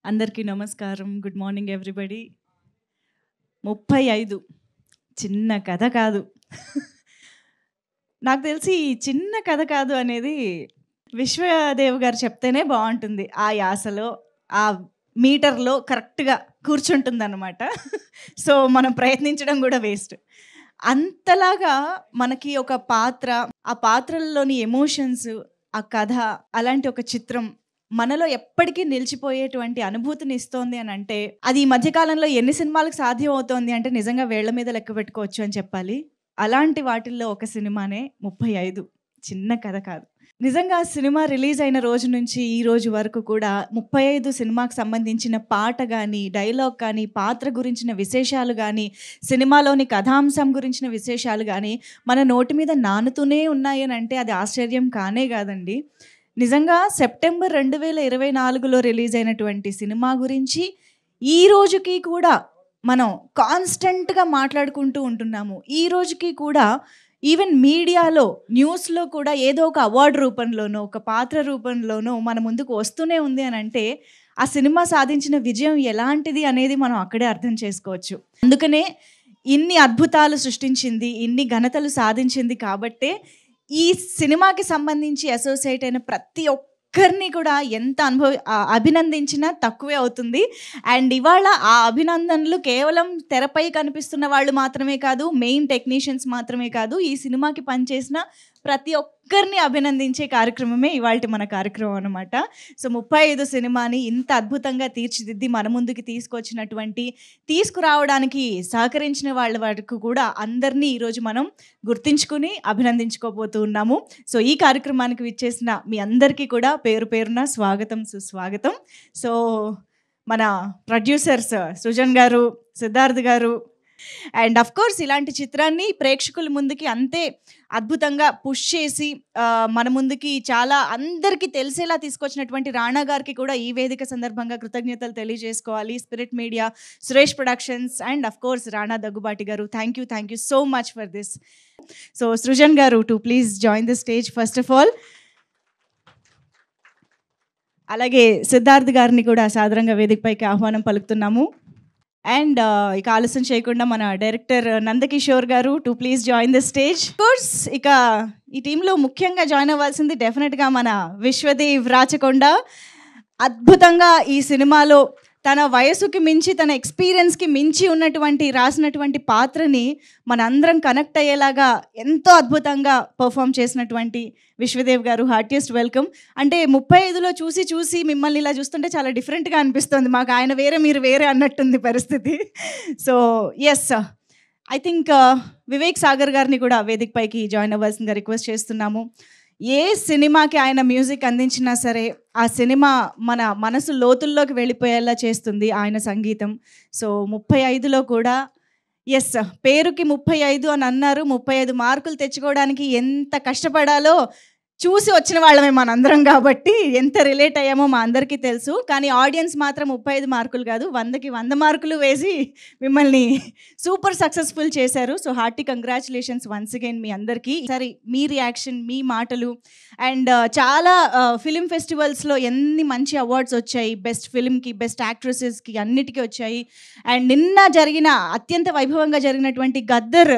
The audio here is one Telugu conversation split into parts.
అందరికీ నమస్కారం. Good morning everybody. 35 చిన్న కథ కాదు. నాకు తెలిసి ఈ చిన్న కథ కాదు అనేది విశ్వదేవ్ గారు చెప్తేనే బావుంటుంది. ఆ యాసలో, ఆ మీటర్‌లో కరెక్ట్‌గా కూర్చుంటుందన్నమాట. సో, మనం ప్రయత్నించడం గూడా వేస్ట్. అంతలాగా మనకి ఒక పాత్ర, ఆ పాత్రల్లోని ఎమోషన్స్, ఆ కథ, అలాంటి ఒక చిత్రం మనలో ఎప్పటికీ నిలిచిపోయేటువంటి అనుభూతిని ఇస్తోంది అనంటే, అది ఈ మధ్య కాలంలో ఎన్ని సినిమాలకు సాధ్యం అవుతోంది అంటే నిజంగా వేళ్ళ మీద లెక్క పెట్టుకోవచ్చు అని చెప్పాలి. అలాంటి వాటిల్లో ఒక సినిమానే 35 చిన్న కథ కాదు. నిజంగా సినిమా రిలీజ్ అయిన రోజు నుంచి ఈ రోజు వరకు కూడా 35 సినిమాకి సంబంధించిన పాట గానీ, డైలాగ్ కానీ, పాత్ర గురించిన విశేషాలు గానీ, సినిమాలోని కథాంశం గురించిన విశేషాలు గానీ, మన నోటి మీద నానుతూనే ఉన్నాయనంటే అది ఆశ్చర్యం కానే కాదండి. నిజంగా సెప్టెంబర్ 2024లో రిలీజ్ అయినటువంటి సినిమా గురించి ఈ రోజుకి కూడా మనం కాన్స్టెంట్‌గా మాట్లాడుకుంటూ ఉంటున్నాము. ఈ రోజుకి కూడా ఈవెన్ మీడియాలో, న్యూస్‌లో కూడా ఏదో ఒక అవార్డ్ రూపంలోనో, ఒక పాత్ర రూపంలోనో మన ముందుకు వస్తూనే ఉంది అనంటే, ఆ సినిమా సాధించిన విజయం ఎలాంటిది అనేది మనం అక్కడే అర్థం చేసుకోవచ్చు. అందుకనే ఇన్ని అద్భుతాలు సృష్టించింది, ఇన్ని ఘనతలు సాధించింది కాబట్టే, ఈ సినిమాకి సంబంధించి అసోసియేట్ అయిన ప్రతి ఒక్కరిని కూడా ఎంత అభినందించినా తక్కువే అవుతుంది. అండ్ ఇవాళ ఆ అభినందనలు కేవలం తెరపై కనిపిస్తున్న వాళ్ళు మాత్రమే కాదు, మెయిన్ టెక్నీషియన్స్ మాత్రమే కాదు, ఈ సినిమాకి పనిచేసిన ప్రతి ఒక్కరిని అభినందించే కార్యక్రమమే ఇవాల్టి మన కార్యక్రమం అనమాట. సో, 35 సినిమాని ఇంత అద్భుతంగా తీర్చిదిద్ది మన ముందుకి తీసుకురావడానికి సహకరించిన వాళ్ళ వరకు కూడా అందరినీ ఈరోజు మనం గుర్తించుకుని అభినందించుకోబోతూ ఉన్నాము. సో, ఈ కార్యక్రమానికి విచ్చేసిన మీ అందరికీ కూడా పేరు పేరున స్వాగతం, సుస్వాగతం. సో, మన ప్రొడ్యూసర్స్ సృజన్ గారు, సిద్ధార్థ్ గారు అండ్ అఫ్‌కోర్స్ ఇలాంటి చిత్రాన్ని ప్రేక్షకుల ముందుకి అంతే అద్భుతంగా పుష్ చేసి మన ముందుకి చాలా అందరికీ తెలిసేలా తీసుకొచ్చినటువంటి రాణా గారికి కూడా ఈ వేదిక సందర్భంగా కృతజ్ఞతలు తెలియజేసుకోవాలి. Spirit Media, Suresh Productions and of course Rana Daggubati గారు. Thank you so much for this. So, Srujan గారు to please join the stage first of all. అలాగే సిద్ధార్థ్ గారిని కూడా సాదరంగా వేదికపైకి ఆహ్వానం పలుకుతున్నాము. అండ్ ఇక ఆలస్యం చేయకుండా మన డైరెక్టర్ నందకిషోర్ గారు to please join the stage. Course ఇక ఈ టీంలో ముఖ్యంగా జాయిన్ అవ్వాల్సింది డెఫినెట్గా మన విశ్వదేవ్ రాచకొండ. అద్భుతంగా ఈ సినిమాలో తన వయసుకి మించి, తన ఎక్స్పీరియన్స్కి మించి రాసినటువంటి పాత్రని మనందరం కనెక్ట్ అయ్యేలాగా ఎంతో అద్భుతంగా పర్ఫామ్ చేసినటువంటి విశ్వదేవ్ గారు, హార్టియెస్ట్ వెల్కమ్. అంటే 35లో చూసి మిమ్మల్ని ఇలా చూస్తుంటే చాలా డిఫరెంట్గా అనిపిస్తుంది మాకు. ఆయన వేరే, మీరు వేరే అన్నట్టుంది పరిస్థితి. So yes, I think Vivek Sagar గారిని కూడా వేదిక పైకి జాయిన్ అవ్వాల్సిందిగా రిక్వెస్ట్ చేస్తున్నాము. ఏ సినిమాకి ఆయన మ్యూజిక్ అందించినా సరే, ఆ సినిమా మన మనసు లోతుల్లోకి వెళ్ళిపోయేలా చేస్తుంది ఆయన సంగీతం. సో, 35లో కూడా ఎస్, పేరుకి 35 అని అన్నారు. 35 మార్కులు తెచ్చుకోవడానికి ఎంత కష్టపడాలో చూసి వచ్చిన వాళ్ళమే మనందరం కాబట్టి ఎంత రిలేట్ అయ్యామో మా అందరికీ తెలుసు. కానీ ఆడియన్స్ మాత్రం 35 మార్కులు కాదు, 100కి 100 మార్కులు వేసి మిమ్మల్ని సూపర్ సక్సెస్ఫుల్ చేశారు. So, hearty congratulations once again మీ అందరికీ. సరే, మీ రియాక్షన్, మీ మాటలు అండ్ చాలా ఫిలిం ఫెస్టివల్స్లో ఎన్ని మంచి అవార్డ్స్ వచ్చాయి. బెస్ట్ ఫిలింకి, బెస్ట్ యాక్ట్రెసెస్కి అన్నిటికీ వచ్చాయి. అండ్ నిన్న జరిగిన అత్యంత వైభవంగా జరిగినటువంటి గద్దర్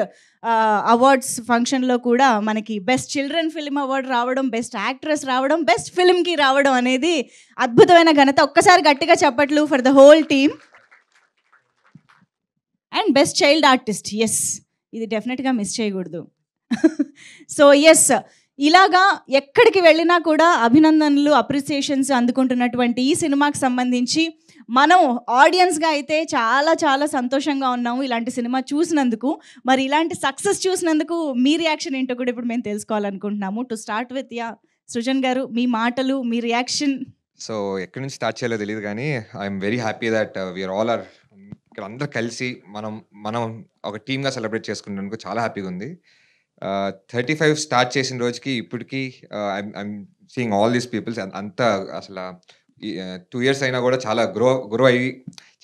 అవార్డ్స్ ఫంక్షన్లో కూడా మనకి బెస్ట్ చిల్డ్రన్ ఫిల్మ్ అవార్డు రావడం, బెస్ట్ యాక్ట్రెస్ రావడం, బెస్ట్ ఫిల్మ్కి రావడం అనేది అద్భుతమైన ఘనత. ఒక్కసారి గట్టిగా చప్పట్లు for the whole team. And best child artist, yes, ఇది డెఫినెట్గా మిస్ చేయకూడదు. సో ఎస్, ఇలాగా ఎక్కడికి వెళ్ళినా కూడా అభినందనలు, అప్రిసియేషన్స్ అందుకుంటున్నటువంటి ఈ సినిమాకి సంబంధించి మనం ఆడియన్స్గా అయితే చాలా చాలా సంతోషంగా ఉన్నాము ఇలాంటి సినిమా చూసినందుకు. మరి ఇలాంటి సక్సెస్ చూసినందుకు మీ రియాక్షన్ ఏంటో కూడా ఇప్పుడు మేము తెలుసుకోవాలనుకుంటున్నాము. టు స్టార్ట్ విత్ సృజన్ గారు, మీ మాటలు, మీ రియాక్షన్. సో, ఎక్కడి నుంచి స్టార్ట్ చేయాలో తెలియదు కానీ I'm very happy that we are all are ఇక్కడ అందరూ కలిసి మనం మనం ఒక టీమ్గా సెలబ్రేట్ చేసుకున్నందుకు చాలా హ్యాపీగా ఉంది. 35 స్టార్ట్ చేసిన రోజుకి ఇప్పటికి I'm seeing all these peoples అంతా అసలు 2 ఇయర్స్ అయినా కూడా చాలా గ్రో అయ్యి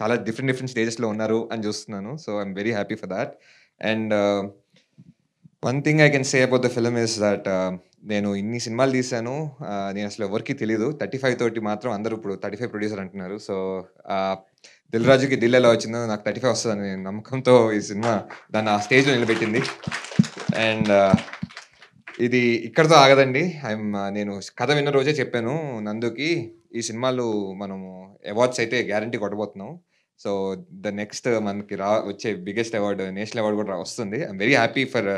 చాలా డిఫరెంట్ స్టేజెస్లో ఉన్నారు అని చూస్తున్నాను. So, I'm very happy for that. And one thing I can say about the film is that నేను ఇన్ని సినిమాలు తీశాను. నేను అసలు ఎవరికీ తెలీదు. 35 తోటి మాత్రం అందరూ ఇప్పుడు 35 ప్రొడ్యూసర్ అంటున్నారు. సో, 'దిల్ రాజుకి' దిల్ ఎలా వచ్చిందో నాకు 35 వస్తదని నమ్మకంతో ఈ సినిమా దాన్ని ఆ స్టేజ్‌లో నిలబెట్టింది. అండ్ ఇది ఇక్కడితో ఆగదండి. నేను కథ విన్న రోజే చెప్పాను నందుకి, ఈ సినిమాలు మనము అవార్డ్స్ అయితే గ్యారంటీ కొట్టబోతున్నాం. సో, ద నెక్స్ట్ మనకి వచ్చే బిగ్గెస్ట్ అవార్డ్ నేషనల్ అవార్డ్ కూడా వస్తుంది. ఐయామ్ వెరీ హ్యాపీ ఫర్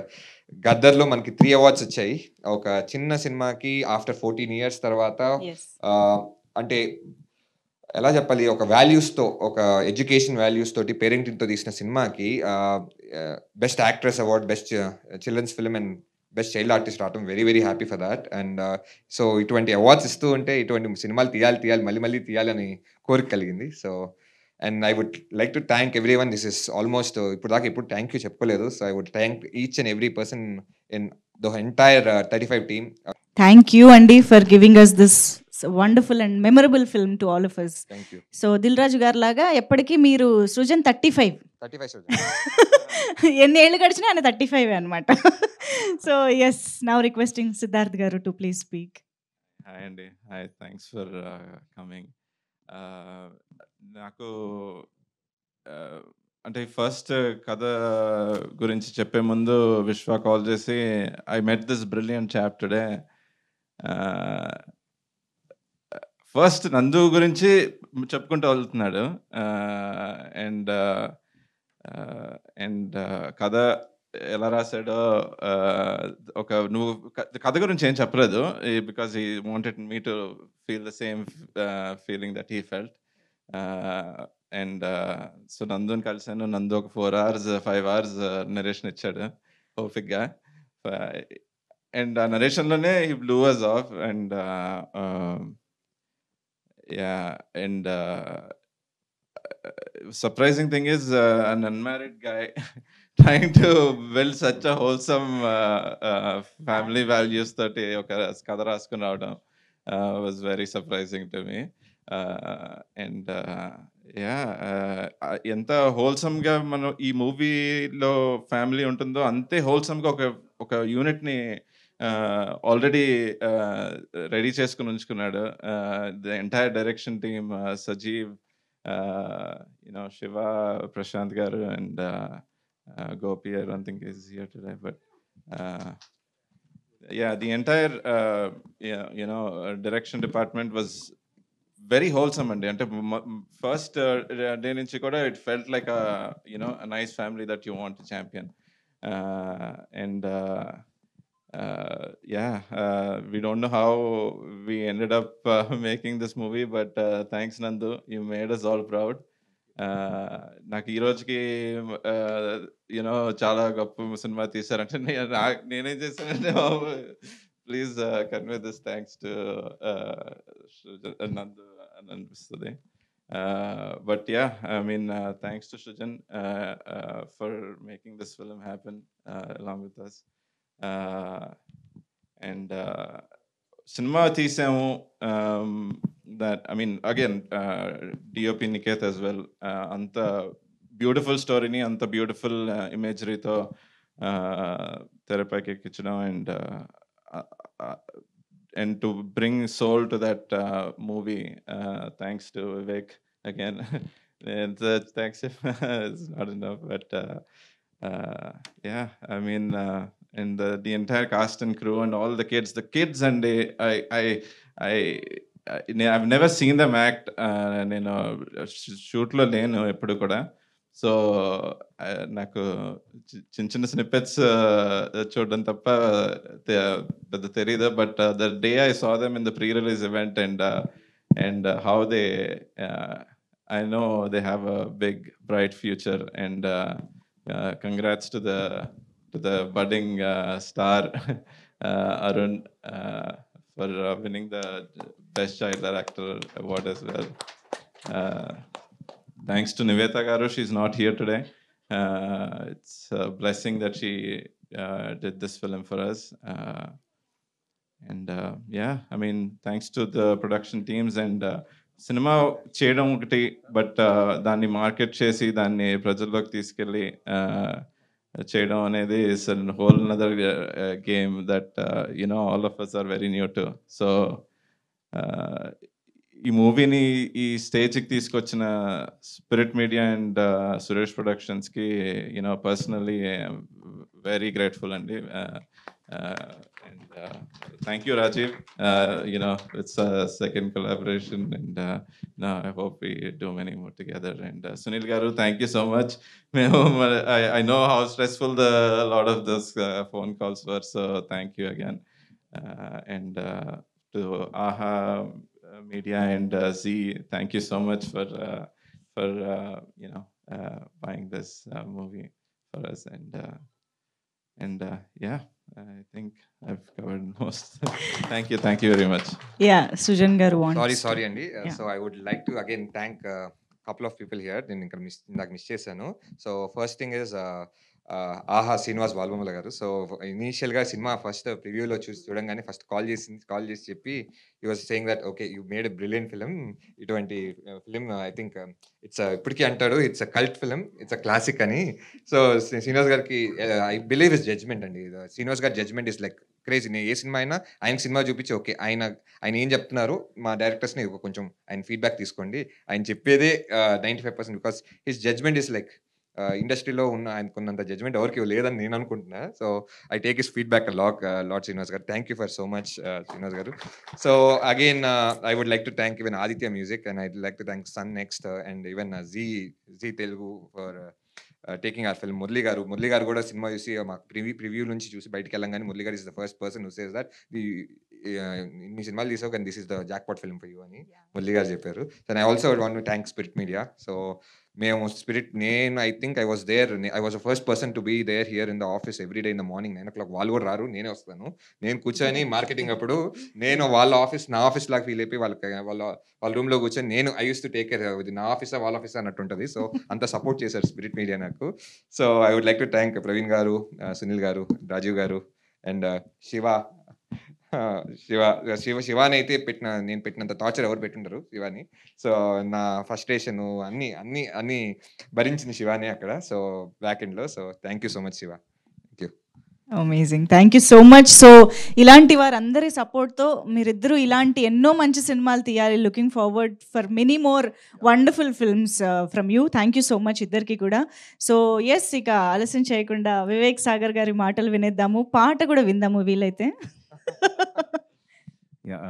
'గద్దర్‌లో' మనకి 3 అవార్డ్స్ వచ్చాయి. ఒక చిన్న సినిమాకి ఆఫ్టర్ 14 ఇయర్స్ తర్వాత Yes. అంటే ఎలా చెప్పాలి, ఒక వాల్యూస్‌తో, ఒక ఎడ్యుకేషన్ వాల్యూస్ తోటి పేరెంటింగ్‌తో తీసిన సినిమాకి best actress award, best children's film and best child artist రావటం very very happy for that. And so ఇటువంటి అవార్డ్స్ ఇస్తూ ఉంటే ఇటువంటి సినిమాలు తీయాలి మళ్ళీ మళ్ళీ తీయాలని కోరిక కలిగింది. So and I would like to thank everyone. This is almost ఇప్పుడు దాకా ఎప్పుడు థ్యాంక్ యూ చెప్పుకోలేదు. So I would thank each and every person in the entire 35 team. Thank you, Andy, for giving us this wonderful and memorable film to all of us. Thank you. So Dil Raju గారు లాగా ఎప్పటికీ మీరు సృజన్ 35 ఎన్ని ఏళ్ళు గడిచినా ఆయన 35 అనమాట. So yes, now requesting Siddharth garu to please speak. Hi అండి. Hi, thanks for coming. నాకు అంటే ఫస్ట్ కథ గురించి చెప్పే ముందు విశ్వ కాల్ చేసి, I met this brilliant chap today. First Nandu గురించి చెప్పుకుంటూ వెళ్తున్నాడు. అండ్ అండ్ కథ ఎలా రాశాడో, ఒక నువ్వు కథ గురించి ఏం చెప్పలేదు, because he wanted me to feel the same feeling that he felt. And so నందుని కలిసాను. నందు ఒక 4 hours 5 hours నరేషన్ ఇచ్చాడు ఓపిక్గా. అండ్ ఆ నరేషన్లోనే he blew us off. And yeah, and surprising thing is an unmarried guy trying to build such a wholesome family values that oka kada raskuni raavadam was very surprising to me. And yeah, enta wholesome ga manu ee movie lo family untundo ante wholesome ga oka unit ni already ready చేసుకుని ఉంచుకున్నాడు. The entire direction team, Sajeev, Shiva, Prashant garu, and Gopi, I don't think is here today, but yeah, the entire direction department was very wholesome and ante first day nunchi kuda it felt like a nice family that you want to champion. And yeah, we don't know how we ended up making this movie, but thanks Nandu, you made us all proud. నాకు ఈ రోజుకి చాలా గొప్ప సినిమా తీశారంటే నేనేం చేశానంటే, please convey this thanks to Nandu అని అనిపిస్తుంది. But yeah, I mean thanks to Srujan for making this film happen along with us. And సినిమా తీసాము, that I mean again DOP Niket as well, anta beautiful story ni anta beautiful imagery tho therapy kitchena, and to bring soul to that movie, thanks to Vivek again. And thanks is not enough, but yeah, I mean and the entire cast and crew and all the kids and I've never seen them act. నేను షూట్లో లేను ఎప్పుడు కూడా. సో నాకు చిన్న చిన్న స్నిప్పెట్స్ చూడడం తప్ప పెద్ద తెలీదు. But the day I saw them in the pre release event and how they I know they have a big bright future. And congrats to the budding star Arun for winning the Best Child Actor award as well. Thanks to Nivetha garu, she's not here today. It's a blessing that she did this film for us. And yeah, I mean, thanks to the production teams and cinema చేయడం ఒకటి, బట్ దాన్ని మార్కెట్ చేసి దాన్ని ప్రజల్లోకి తీసుకెళ్ళి చేయడం అనేది is an whole another game that all of us are very new to. So ఈ మూవీని ఈ స్టేజ్కి తీసుకొచ్చిన స్పిరిట్ మీడియా అండ్ సురేష్ ప్రొడక్షన్స్కి పర్సనలీ వెరీ గ్రేట్ఫుల్ అండి. And thank you, Rajiv. It's a second collaboration, and I hope we do many more together. And Sunil Garu, thank you so much. I know how stressful a lot of those phone calls were, so thank you again. And to AHA Media and Z, thank you so much for buying this movie for us. And yeah, I think I've covered most. Thank you very much. Yeah, Sujan garu wants. Sorry, Andy. Yeah. So I would like to again thank a couple of people here. నేను ఇక్కడ మిస్ చేశాను. సో ఫస్ట్ థింగ్ ఇస్ ఆహా శ్రీనివాస్ బాలబొమ్మల గారు. సో ఇనీషియల్గా సినిమా ఫస్ట్ ప్రివ్యూలో చూడంగానే ఫస్ట్ కాల్ చేసి చెప్పి you was saying that okay you made a brilliant film. ఇటువంటి ఫిలిం ఐ థింక్ ఇట్స్ ఇప్పటికీ అంటాడు it's a cult film, it's a classic అని. సో శ్రీనివాస్ గారికి ఐ బిలీవ్ ఇస్ జడ్జ్మెంట్ అండి. శ్రీనివాస్ గారి జడ్జ్మెంట్ ఇస్ లైక్ క్రేజీ. నేను ఏ సినిమా అయినా ఆయన సినిమా చూపించి ఓకే ఆయన ఏం చెప్తున్నారు మా డైరెక్టర్స్ని కొంచెం ఆయన ఫీడ్బ్యాక్ తీసుకోండి, ఆయన చెప్పేదే 95%, because his judgement is like ఇండస్ట్రీలో ఉన్న ఆయనకున్నంత జడ్జ్మెంట్ ఎవరికి లేదని నేను అనుకుంటున్నా. So I take his feedback lot Srinivas గారు. Thank you for so much Srinivas గారు. So again I would like to thank even Aditya Music, and I would like to thank Sun NXT and even Zee Telugu for taking our film. Murali గారు కూడా సినిమా చూసి మాకు ప్రివ్యూ నుంచి చూసి బయటకు వెళ్ళంగానే Murali garu is the first person who says that ఇన్ని సినిమాలు తీసావు కానీ this is the jackpot film for you అని మురళి గారు చెప్పారు. So I also want to thank Spirit Media. So మేము నేను I think I was the first person to be there here in the office every day in the morning 9 o'clock. వాళ్ళు కూడా రారు, నేనే వస్తాను. నేను కూర్చొని మార్కెటింగ్ అప్పుడు నేను నా ఆఫీస్ లాగా ఫీల్ అయిపోయి వాళ్ళ రూమ్లో కూర్చొని నేను I use to take care, ఇది నా ఆఫీసా వాళ్ళ ఆఫీసా అన్నట్టు ఉంటుంది. సో అంత సపోర్ట్ చేశారు స్పిరిట్ మీడియా నాకు. So I would like to thank Praveen garu, Sunil గారు, రాజీవ్ గారు అండ్ శివాని అయితే నేను పెట్టినంత టార్చర్ ఎవరు పెట్టుండరు శివాని. సో నా ఫ్రస్ట్రేషన్ అన్ని భరించింది శివాని అక్కడ. సో బ్యాక్ ఎండ్లో. So thank you so much Shiva. Thank you. Amazing, thank you so much. So ఇలాంటి వారందరి సపోర్ట్తో మీరిద్దరూ ఇలాంటి ఎన్నో మంచి సినిమాలు తీయాలి. Looking forward for many more wonderful films from you. Thank you so much ఇద్దరికి కూడా. సో ఎస్, ఇక ఆలస్యం చేయకుండా వివేక్ సాగర్ గారి మాటలు వినేద్దాము, పాట కూడా విందాము వీలైతే. Yeah,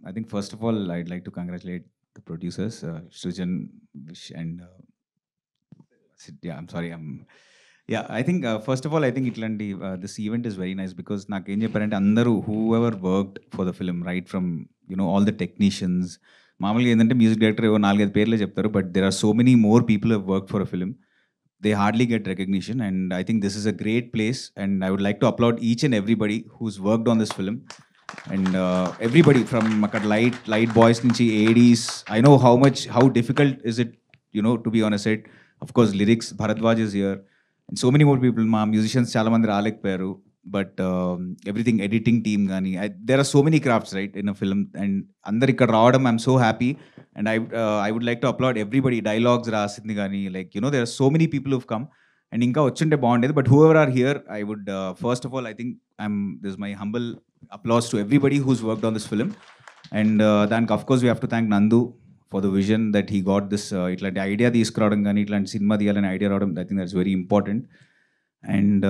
I think first of all, I'd like to congratulate the producers, Srujan, Vish, and I'm sorry. Yeah, I think first of all, I think itlanti this event is very nice because నాకు ఏం చెప్పారంటే అందరూ whoever worked for the film, right from all the technicians, మామూలుగా ఏంటంటే మ్యూజిక్ డైరెక్టర్ ఏవో 4-5 పేర్లే చెప్తారు, but there are so many more people who have worked for a film. They hardly get recognition, and I think this is a great place, and I would like to applaud each and everybody who's worked on this film, and everybody from light boys nunchi ADs. I know how difficult is it to be on a set. Of course lyrics, Bharadwaj is here, and so many more people. Ma musicians chaala mandi raalekpoyaru, but everything, editing team gani, there are so many crafts, right, in a film, and andaru ikkada raavadam I'm so happy. And I would like to applaud everybody. Dialogues rasindi gani, like there are so many people who've come, and inka ochunte baundedi. But whoever are here, I would first of all, I think this is my humble applause to everybody who's worked on this film. And then of course we have to thank Nandu for the vision that he got this itlanti idea తీసుకురావడం కానీ ఇట్లాంటి సినిమా తీయాలని ఐడియా రావడం. I think that's very important. And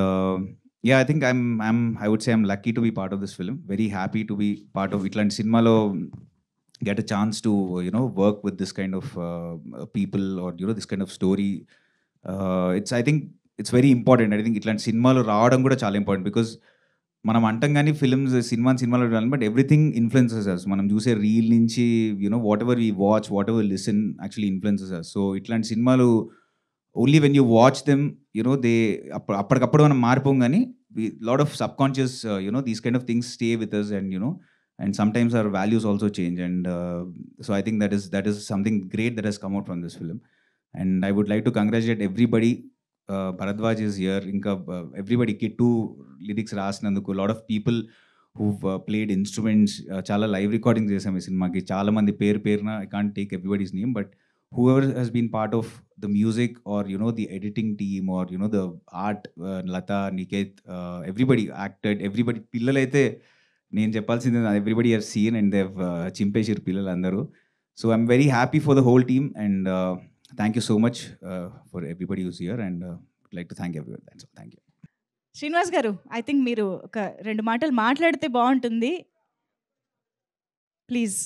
yeah, I think I would say I'm lucky to be part of this film. Very happy to be part of itlanti సినిమాలో get a chance to work with this kind of people, or this kind of story. I think it's very important. I think itlanti సినిమాలో రావడం కూడా చాలా ఇంపార్టెంట్, బికాజ్ మనం అంటాం కానీ సినిమాలో వెళ్ళాలి, బట్ ఎవ్రీథింగ్ ఇన్ఫ్లుయెన్సెస్ అస్. మనం చూసే రీల్ నుంచి whatever we watch, whatever listen actually influences us. So ఇట్లాంటి సినిమాలు only when you watch them they అప్పటికప్పుడు మనం మారిపోం, కానీ lot of subconscious these kind of things stay with us, and sometimes our values also change. And so I think that is something great that has come out from this film. And I would like to congratulate everybody. Bharadwaj is here, inka everybody kittu lyrics rasinanduku, a lot of people who've played instruments, chala live recordings chesam ee cinema ki, chala mandi perna I can't take everybody's name, but whoever has been part of the music or, you know, the editing team or, you know, the art, Lata, Niket, everybody acted, everybody, పిల్లలైతే నేను చెప్పాల్సింది everybody have seen and they've చింపేసారు పిల్లలందరూ. So I'm very happy for the whole team and thank you so much for everybody who's here and I'd like to thank everyone. That's all. Thank you. Srinivas గారు, ఐ థింక్ మీరు ఒక 2 మాటలు మాట్లాడితే బాగుంటుంది. ప్లీజ్.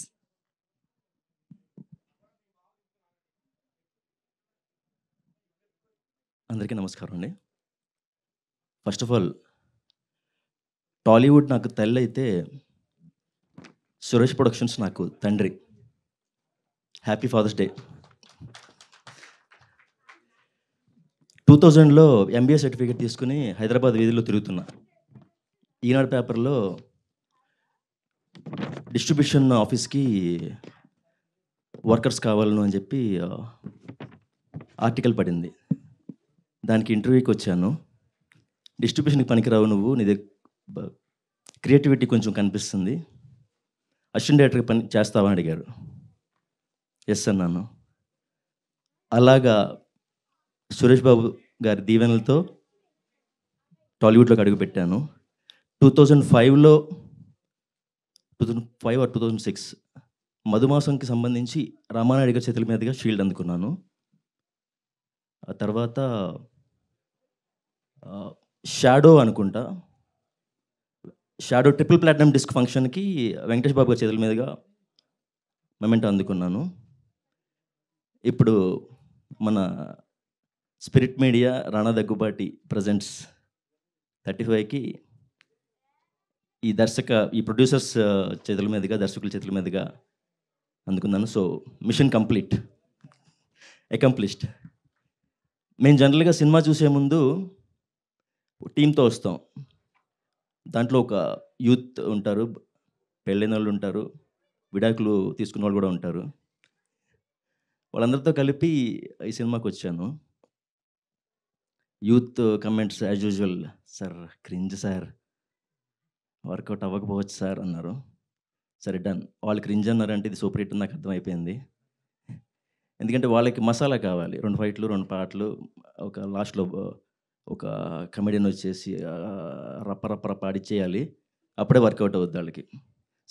అందరికీ నమస్కారం అండి. ఫస్ట్ ఆఫ్ ఆల్ టాలీవుడ్ నాకు తల్లి అయితే సురేష్ ప్రొడక్షన్స్ నాకు తండ్రి. Happy father's day. 2000లో MBA సర్టిఫికేట్ తీసుకుని హైదరాబాద్ వీధిలో తిరుగుతున్నా. ఈనాడు పేపర్లో డిస్ట్రిబ్యూషన్ ఆఫీస్కి వర్కర్స్ కావాలను అని చెప్పి ఆర్టికల్ పడింది. దానికి ఇంటర్వ్యూకి వచ్చాను. డిస్ట్రిబ్యూషన్కి పనికిరావు నువ్వు, నీ దగ్గర క్రియేటివిటీ కొంచెం కనిపిస్తుంది, అసిస్టెంట్ డైరెక్టర్కి పని చేస్తావని అడిగారు. ఎస్ అన్నాను. అలాగా సురేష్ బాబు గారి దీవెనలతో టాలీవుడ్లోకి అడుగుపెట్టాను. 2005 or 2006 మధుమాసంకి సంబంధించి రామానాయుడు గారి చేతుల మీదుగా షీల్డ్ అందుకున్నాను. ఆ తర్వాత షాడో అనుకుంటా, షాడో ట్రిపుల్ ప్లాటినం డిస్క్ ఫంక్షన్కి వెంకటేష్ బాబు గారి చేతుల మీదుగా మెమెంటో అందుకున్నాను. ఇప్పుడు మన Spirit Media Rana Daggubati presents 35కి ఈ ప్రొడ్యూసర్స్ చేతుల మీదుగా, దర్శకుల చేతుల మీదుగా అందుకున్నాను. So mission complete, accomplished. మేము జనరల్గా సినిమా చూసే ముందు టీంతో వస్తాం. దాంట్లో ఒక యూత్ ఉంటారు, పెళ్ళైన వాళ్ళు ఉంటారు, విడాకులు తీసుకున్న వాళ్ళు కూడా ఉంటారు. వాళ్ళందరితో కలిపి ఈ సినిమాకి వచ్చాను. Youth comments as usual, sir cringe sir, work out అవ్వకపోవచ్చు సార్ అన్నారు. సరే డన్. వాళ్ళు క్రింజ్ అన్నారంటే ఇది సూపర్ హిట్ నాకు అర్థమైపోయింది. ఎందుకంటే వాళ్ళకి మసాలా కావాలి, 2 ఫైట్లు 2 పాటలు, ఒక లాస్ట్లో ఒక కమెడియన్ వచ్చేసి రప్ప పాడిచ్చేయాలి, అప్పుడే వర్కౌట్ అవుద్ది వాళ్ళకి.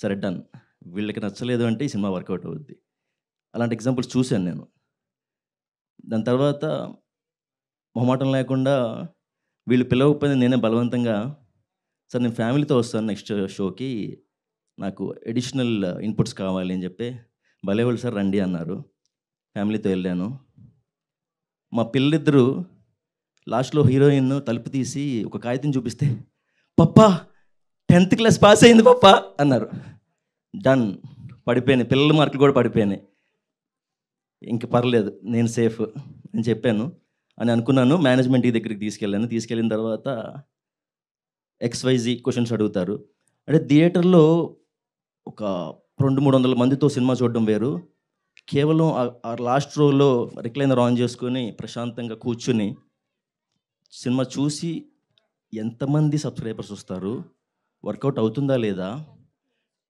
సరే డన్. వీళ్ళకి నచ్చలేదు అంటే ఈ సినిమా వర్కౌట్ అవుద్ది. అలాంటి ఎగ్జాంపుల్స్ చూశాను నేను. దాని తర్వాత మొహమాటం లేకుండా వీళ్ళు పిలవకపోయినా నేనే బలవంతంగా, సార్ నేను ఫ్యామిలీతో వస్తాను నెక్స్ట్ షోకి, నాకు ఎడిషనల్ ఇన్పుట్స్ కావాలి అని చెప్పి, భలేవాళ్ళు సార్ రండి అన్నారు. ఫ్యామిలీతో వెళ్ళాను. మా పిల్లలిద్దరూ లాస్ట్లో హీరోయిన్ తలుపు తీసి ఒక కాగితం చూపిస్తే, పప్పా 10th క్లాస్ పాస్ అయింది పప్పా అన్నారు. డన్. పడిపోయినాయి, పిల్లల మార్కులు కూడా పడిపోయినాయి. ఇంక పర్లేదు, నేను సేఫ్ అని చెప్పాను అని అనుకున్నాను. మేనేజ్మెంట్ దగ్గరికి తీసుకెళ్ళిన తర్వాత XYZ క్వశ్చన్స్ అడుగుతారు. అంటే థియేటర్లో ఒక 200-300 మందితో సినిమా చూడడం వేరు, కేవలం ఆ లాస్ట్ రోలో రిక్లైనర్ ఆన్ చేసుకొని ప్రశాంతంగా కూర్చుని సినిమా చూసి ఎంతమంది సబ్స్క్రైబర్స్ వస్తారు, వర్కౌట్ అవుతుందా లేదా,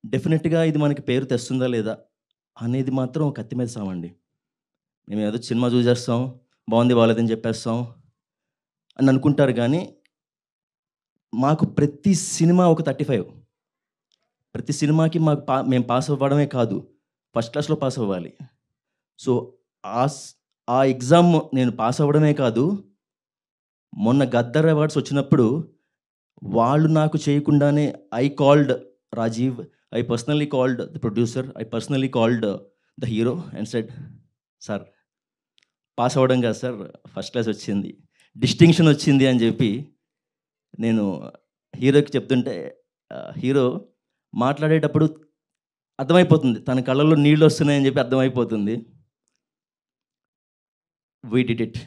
డెఫినెట్గా ఇది మనకి పేరు తెస్తుందా లేదా అనేది మాత్రం ఒక కత్తి మీద సామండి. మేము ఏదో సినిమా చూసేస్తాం, బాగుంది బాగాలేదని చెప్పేస్తాం అని అనుకుంటారు. కానీ మాకు ప్రతి సినిమా ఒక 35, ప్రతి సినిమాకి మాకు మేము పాస్ అవ్వడమే కాదు, ఫస్ట్ క్లాస్లో పాస్ అవ్వాలి. సో ఆ ఎగ్జామ్ నేను పాస్ అవ్వడమే కాదు, మొన్న గద్దర్ అవార్డ్స్ వచ్చినప్పుడు వాళ్ళు నాకు చేయకుండానే I called Rajeev, I personally called the producer, I personally called the hero and said, sir pass అవ్వడం కాదు సార్, ఫస్ట్ క్లాస్ వచ్చింది, డిస్టింక్షన్ వచ్చింది అని చెప్పి నేను హీరోకి చెప్తుంటే, హీరో మాట్లాడేటప్పుడు అర్థమైపోతుంది, తన కళ్ళల్లో నీళ్ళు వస్తున్నాయని చెప్పి అర్థమైపోతుంది. We did it,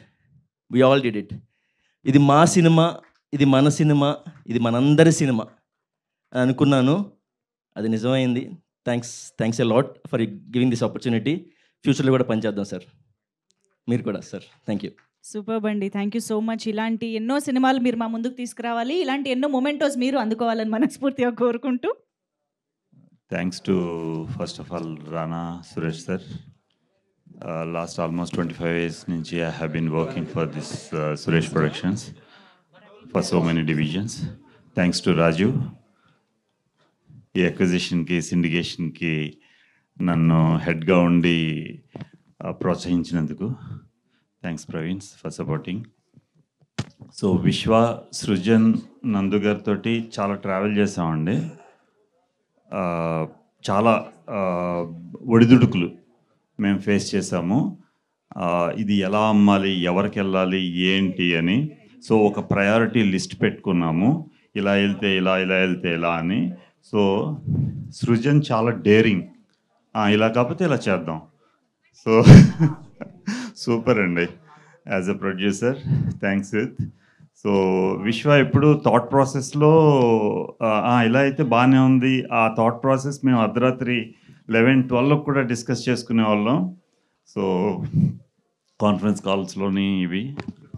we all did it. ఇది మా సినిమా, ఇది మన సినిమా, ఇది మనందరి సినిమా అని అనుకున్నాను. అది నిజమైంది. Thanks a lot for giving this opportunity. ఫ్యూచర్లో కూడా పనిచేద్దాం సార్, మీరు కూడా సార్. Thank you. సూపర్ అండి, థ్యాంక్ యూ సో మచ్. ఇలాంటి ఎన్నో సినిమాలు మీరు మా ముందుకు తీసుకురావాలి, ఇలాంటి ఎన్నో మొమెంటోస్ మీరు అందుకోవాలని మనస్ఫూర్తిగా కోరుకుంటూ. Thanks to first of all Rana, Suresh sir. Last almost 25 years నుంచి I have been working for this Suresh Productions for so many divisions. Thanks to Raju. ఈ అక్విజిషన్కి సిండికేషన్కి నన్ను హెడ్గా ఉండి ప్రోత్సహించినందుకు thanks Praveen for supporting. So Vishwa, Srujan, నందు గారితో చాలా ట్రావెల్ చేసామండి. చాలా ఒడిదుడుకులు మేము ఫేస్ చేసాము. ఇది ఎలా అమ్మాలి, ఎవరికి వెళ్ళాలి, ఏంటి అని. సో ఒక ప్రయారిటీ లిస్ట్ పెట్టుకున్నాము, ఇలా వెళ్తే ఇలా, ఇలా వెళ్తే ఇలా అని. సో సృజన్ చాలా డేరింగ్, ఇలా కాకపోతే ఇలా చేద్దాం. సో సూపర్ అండి as a producer. Thanks. So విశ్వ ఎప్పుడు థాట్ ప్రాసెస్లో ఇలా అయితే బాగానే ఉంది. ఆ థాట్ ప్రాసెస్ మేము అర్ధరాత్రి 11-12 కూడా డిస్కస్ చేసుకునే వాళ్ళం. సో కాన్ఫరెన్స్ కాల్స్లోని ఇవి.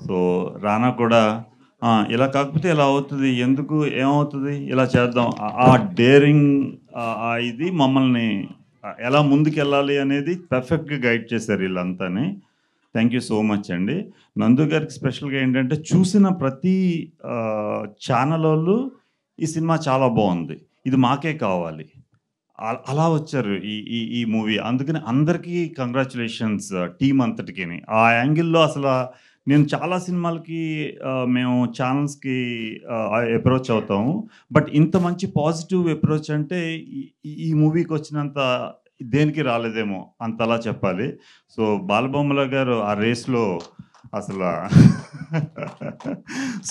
సో రానా కూడా ఇలా కాకపోతే ఇలా అవుతుంది, ఎందుకు, ఏమవుతుంది, ఇలా చేద్దాం. ఆ డేరింగ్ ఇది మమ్మల్ని ఎలా ముందుకెళ్ళాలి అనేది పర్ఫెక్ట్గా గైడ్ చేశారు వీళ్ళంతానే. థ్యాంక్ యూ సో మచ్ అండి. నందు గారికి స్పెషల్గా ఏంటంటే చూసిన ప్రతి ఛానల్ వాళ్ళు ఈ సినిమా చాలా బాగుంది, ఇది మాకే కావాలి, అలా వచ్చారు ఈ మూవీ. అందుకని అందరికీ కంగ్రాచులేషన్స్ టీం అంతటికి. ఆ యాంగిల్లో అసలు నేను చాలా సినిమాలకి మేము ఛానల్స్కి అప్రోచ్ అవుతాము, బట్ ఇంత మంచి పాజిటివ్ అప్రోచ్ అంటే ఈ మూవీకి వచ్చినంత దేనికి రాలేదేమో, అంతలా చెప్పాలి. సో బాలబొమ్మల గారు ఆ రేస్లో అసలు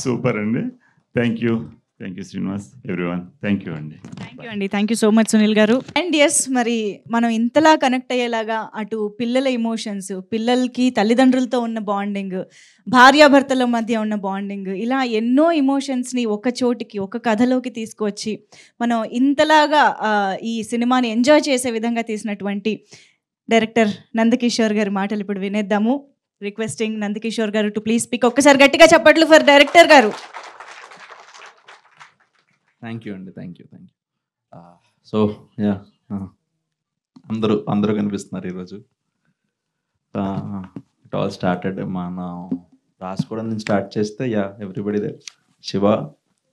సూపర్ అండి. Thank you Srinivas, everyone. Thank you అండి. Thank you so much Sunil గారు. అండ్ ఎస్, మరి మనం ఇంతలా కనెక్ట్ అయ్యేలాగా అటు పిల్లల ఎమోషన్స్, పిల్లలకి తల్లిదండ్రులతో ఉన్న బాండింగ్, భార్యాభర్తల మధ్య ఉన్న బాండింగ్, ఇలా ఎన్నో ఎమోషన్స్ని ఒక చోటికి, ఒక కథలోకి తీసుకువచ్చి మనం ఇంతలాగా ఈ సినిమాని ఎంజాయ్ చేసే విధంగా తీసినటువంటి డైరెక్టర్ నందకిషోర్ గారి మాటలు ఇప్పుడు వినేద్దాము. రిక్వెస్టింగ్ నందకిషోర్ గారు టు ప్లీజ్ స్పీక్. ఒక్కసారి గట్టిగా చప్పట్లు ఫర్ డైరెక్టర్ గారు. థ్యాంక్ యూ అండి. Thank you. సో యా, అందరూ కనిపిస్తున్నారు ఈరోజు. ఇట్ ఆల్ స్టార్టెడ్ మనం రాసుకోవడం నుంచి స్టార్ట్ చేస్తే yeah everybody they, Shiva,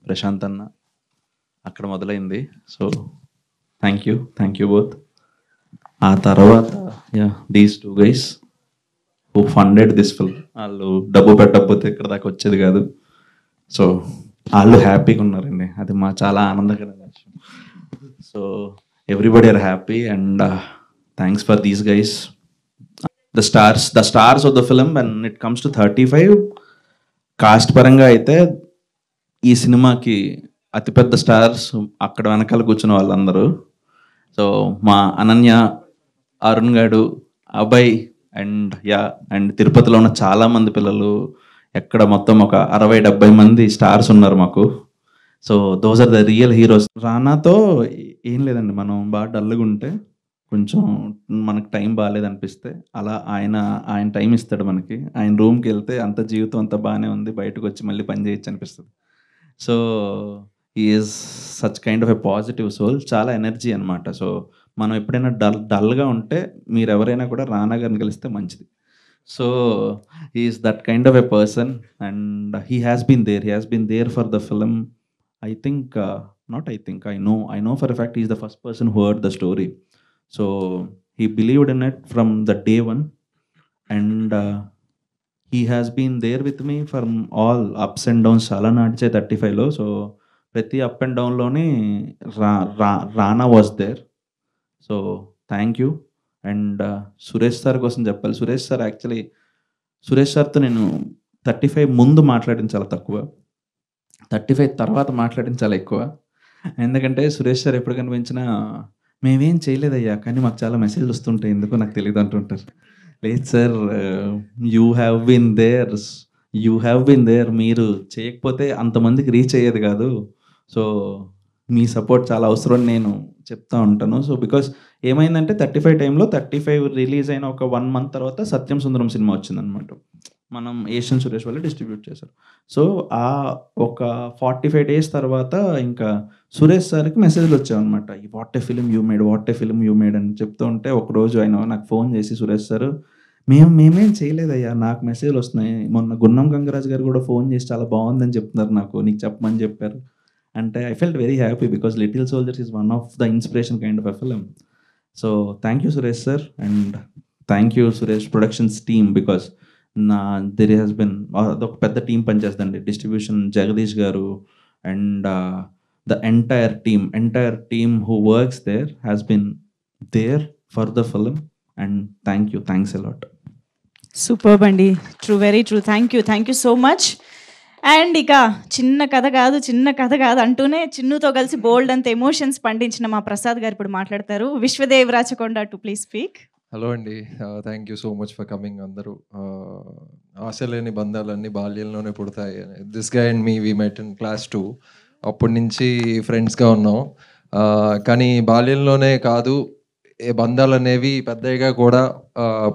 Prashanth అన్న అక్కడ మొదలైంది. So thank you both. ఆ తర్వాత yeah these 2 guys who funded this film, వాళ్ళు డబ్బు పెట్టకపోతే ఇక్కడ దాకా వచ్చేది కాదు. సో వాళ్ళు హ్యాపీగా ఉన్నారండి, అది మా చాలా ఆనందకరమైన విషయం. So everybody are happy and thanks for these guys. The stars of the film and it comes to 35 cast పరంగా అయితే ఈ సినిమాకి అతిపెద్ద స్టార్స్ అక్కడ వెనకాల కూర్చున్న వాళ్ళందరూ. సో మా అనన్య, అరుణ్ గాడు, అభయ్ అండ్ తిరుపతిలో ఉన్న చాలామంది పిల్లలు, ఎక్కడ మొత్తం ఒక 60-70 మంది స్టార్స్ ఉన్నారు మాకు. So those are the real heroes. రానాతో ఏం లేదండి, మనం బాగా డల్గా ఉంటే, కొంచెం మనకు టైం బాగాలేదనిపిస్తే అలా ఆయన టైం ఇస్తాడు మనకి. ఆయన రూమ్కి వెళ్తే అంత జీవితం అంతా బాగానే ఉంది, బయటకు వచ్చి మళ్ళీ పని చేయొచ్చు అనిపిస్తుంది. So he is such kind of a positive soul, చాలా ఎనర్జీ అనమాట. సో మనం ఎప్పుడైనా డల్గా ఉంటే మీరు ఎవరైనా కూడా రానా గారిని కలిస్తే మంచిది. So he is that kind of a person and he has been there for the film. I know for a fact he is the first person who heard the story. So he believed in it from the day one and he has been there with me from all ups and downs. Chala nadiche 35 lo. So prati up and down lone Rana was there. So thank you. And Suresh sir కోసం చెప్పాలి. సురేష్ సార్తో నేను 35 ముందు మాట్లాడిన చాలా తక్కువ, 35 తర్వాత మాట్లాడిన చాలా ఎక్కువ. ఎందుకంటే సురేష్ సార్ ఎప్పుడు కనిపించినా మేమేం చేయలేదయ్యా కానీ మాకు చాలా మెసేజ్లు వస్తుంటాయి, ఎందుకో నాకు తెలియదు అంటుంటారు. లేదు sir, you have been there, మీరు చేయకపోతే అంతమందికి రీచ్ అయ్యేది కాదు. సో మీ సపోర్ట్ చాలా అవసరం అని నేను చెప్తా ఉంటాను. సో బికాస్ ఏమైందంటే 35 టైంలో 35 రిలీజ్ అయిన ఒక 1 month తర్వాత సత్యం సుందరం సినిమా వచ్చిందనమాట. మనం ఏషియన్ సురేష్ వాళ్ళు డిస్ట్రిబ్యూట్ చేశారు. సో ఆ ఒక 45 days తర్వాత ఇంకా సురేష్ సార్కి మెసేజ్లు వచ్చాయన్నమాట, what a film you made అని చెప్తూ ఉంటే ఒకరోజు ఆయన నాకు ఫోన్ చేసి, సురేష్ సార్ మేమేం చేయలేదయ్యా, నాకు మెసేజ్లు వస్తున్నాయి. మొన్న గున్నం గంగరాజ్ గారు కూడా ఫోన్ చేసి చాలా బాగుందని చెప్తున్నారు, నాకు నీకు చెప్పమని చెప్పారు. అంటే I felt very happy because little soldiers is one of the inspiration kind of a film. So thank you Suresh sir, and thank you Suresh productions team, because there has been అదొక పెద్ద టీం పనిచేస్తుందండి. డిస్ట్రిబ్యూషన్ జగదీష్ గారు and the entire team who works there has been there for the film, and thanks a lot. Superb అండి, true, very true. Thank you so much. And ఇక చిన్న కథ కాదు అంటూనే చిన్నుతో కలిసి బోల్డ్ అంత ఎమోషన్స్ పండించిన మా ప్రసాద్ గారు ఇప్పుడు మాట్లాడతారు. Vishwadev Rachakonda to please speak. Hello అండి, thank you so much for coming. అందరూ ఆశలేని బంధాలన్నీ బాల్యంలోనే పుడతాయి. This guy and me we met in class 2. అప్పటి నుంచి ఫ్రెండ్స్గా ఉన్నాం. కానీ బాల్యంలోనే కాదు, ఏ బంధాలు అనేవి పెద్దగా కూడా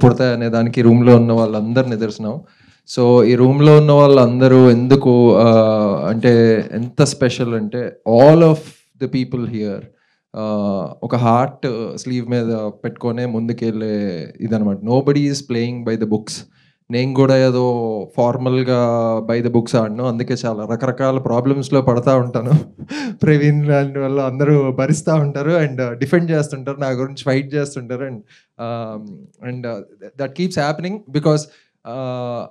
పుడతాయి అనే దానికి రూమ్లో ఉన్న వాళ్ళందరూ నిదర్శనం. సో ఈ రూమ్లో ఉన్న వాళ్ళందరూ ఎందుకు అంటే ఎంత స్పెషల్ అంటే, all of the people here ఒక హార్ట్ స్లీవ్ మీద పెట్టుకొనే ముందుకెళ్ళే ఇదనమాట. Nobody is playing by the books. నేను కూడా ఏదో ఫార్మల్గా బై ద బుక్స్ ఆడను, అందుకే చాలా రకరకాల ప్రాబ్లమ్స్లో పడతా ఉంటాను. ప్రవీణ్ లాంటి వాళ్ళు అందరూ భరిస్తూ ఉంటారు అండ్ డిఫెండ్ చేస్తుంటారు, నా గురించి ఫైట్ చేస్తుంటారు. And that keeps happening because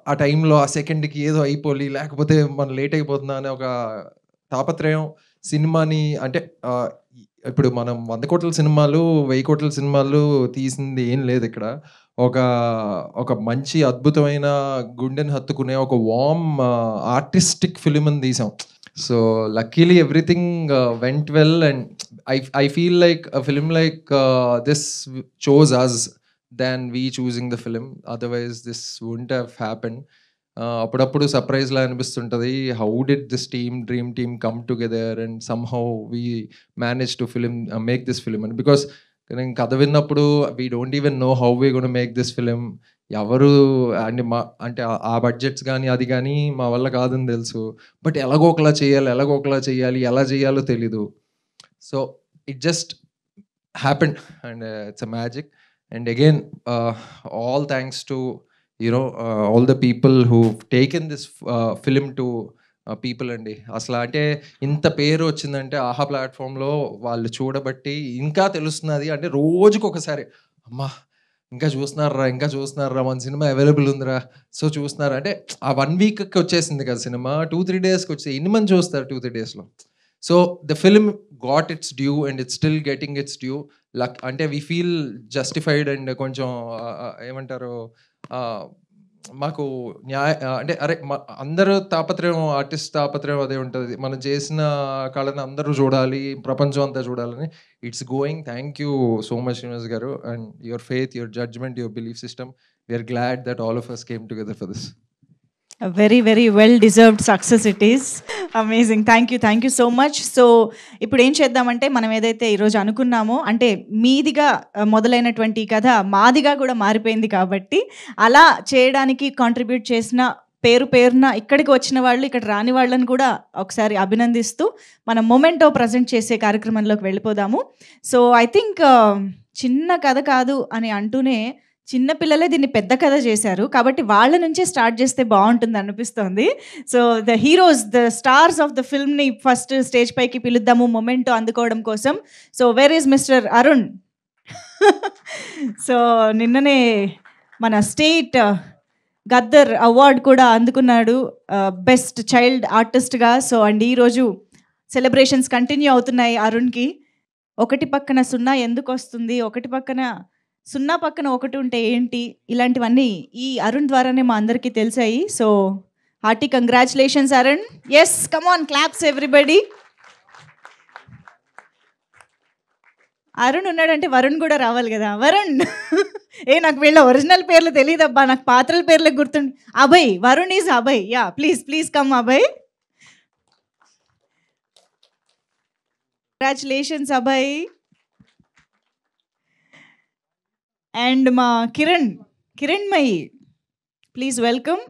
ఆ టైంలో ఆ సెకండ్కి ఏదో అయిపోయి, లేకపోతే మనం లేట్ అయిపోతుందా అనే ఒక తాపత్రయం సినిమాని. అంటే ఇప్పుడు మనం 100 కోట్ల సినిమాలు 1000 కోట్ల సినిమాలు తీసింది ఏం లేదు ఇక్కడ. ఒక మంచి అద్భుతమైన గుండెని హత్తుకునే ఒక వార్మ్ ఆర్టిస్టిక్ ఫిలిం అని తీసాం. So luckily everything went well and I feel like a film like this chose us than we choosing the film. Otherwise this wouldn't have happened. అప్పుడప్పుడు సర్ప్రైజ్లా అనిపిస్తుంటుంది, how did this dream team come together and somehow we manage to make this film అని. బికాస్ నేను కథ విన్నప్పుడు we don't even know how we gonna make this film. ఎవరు అంటే ఆ బడ్జెట్స్ కానీ అది కానీ మా వల్ల కాదని తెలుసు, బట్ ఎలాగో ఒకలా చేయాలి, ఎలా చేయాలో తెలీదు. So it just happened and it's a magic. And again all thanks to all the people who've taken this film to people అండి. అసలు అంటే ఇంత పేరు వచ్చిందంటే ఆహా ప్లాట్ఫామ్లో వాళ్ళు చూడబట్టి ఇంకా తెలుస్తున్నది. అంటే రోజుకి ఒకసారి అమ్మా ఇంకా చూస్తున్నారా మన సినిమా అవైలబుల్ ఉందిరా, సో చూస్తున్నారా అంటే ఆ 1 వీక్కి వచ్చేసింది కదా సినిమా, 2-3 డేస్కి వచ్చేసి ఎన్ని మంది చూస్తారు 2-3 డేస్లో. So the film got it's due and it's still getting it's due. అంటే వీ ఫీల్ జస్టిఫైడ్ అండ్ కొంచెం ఏమంటారు, మాకు అంటే అరే అందరూ తాపత్రయం, ఆర్టిస్ట్ తాపత్రయం అదే ఉంటుంది, మనం చేసిన కళను అందరూ చూడాలి, ప్రపంచం అంతా చూడాలని. It's going. Thank you so much Srinivas గారు, and your faith, your judgement, your belief system. We're glad that all of us came together for this. A very, very well-deserved success it is. Amazing. Thank you so much. So, ఇప్పుడు ఏం చేద్దామంటే, మనం ఏదైతే ఈరోజు అనుకున్నామో, అంటే మీదిగా మొదలైనటువంటి కథ మాదిగా కూడా మారిపోయింది కాబట్టి, అలా చేయడానికి కాంట్రిబ్యూట్ చేసిన పేరున ఇక్కడికి వచ్చిన వాళ్ళు, ఇక్కడ రాని వాళ్ళని కూడా ఒకసారి అభినందిస్తూ మనం మొమెంటో ప్రజెంట్ చేసే కార్యక్రమంలోకి వెళ్ళిపోదాము. సో ఐ థింక్ చిన్న కథ కాదు అని అంటూనే చిన్నపిల్లలే దీన్ని పెద్ద కథ చేశారు కాబట్టి వాళ్ళ నుంచే స్టార్ట్ చేస్తే బాగుంటుంది అనిపిస్తోంది. So the heroes, the stars of the ఫిల్మ్ని ఫస్ట్ స్టేజ్ పైకి పిలుద్దాము మొమెంటో అందుకోవడం కోసం. So where is mister Arun? So నిన్ననే మన స్టేట్ గద్దర్ అవార్డ్ కూడా అందుకున్నాడు బెస్ట్ చైల్డ్ ఆర్టిస్ట్గా. సో అండ్ ఈరోజు సెలబ్రేషన్స్ కంటిన్యూ అవుతున్నాయి అరుణ్కి. 1 పక్కన 0 ఎందుకు వస్తుంది, 1 పక్కన 0 పక్కన 1 ఉంటే ఏంటి, ఇలాంటివన్నీ ఈ అరుణ్ ద్వారానే మా అందరికీ తెలిసాయి. So hearty congratulations Arun. Yes, come on, claps everybody. Arun ఉన్నాడంటే వరుణ్ కూడా రావాలి కదా. వరుణ్ నాకు వీళ్ళ ఒరిజినల్ పేర్లు తెలియదబ్బా, నాకు పాత్రల పేర్లు గుర్తుండి. Abhay, Varun is Abhay. Yeah, please come Abhay. Congratulations Abhay. And మా కిరణ్మయి, ప్లీజ్ వెల్కమ్.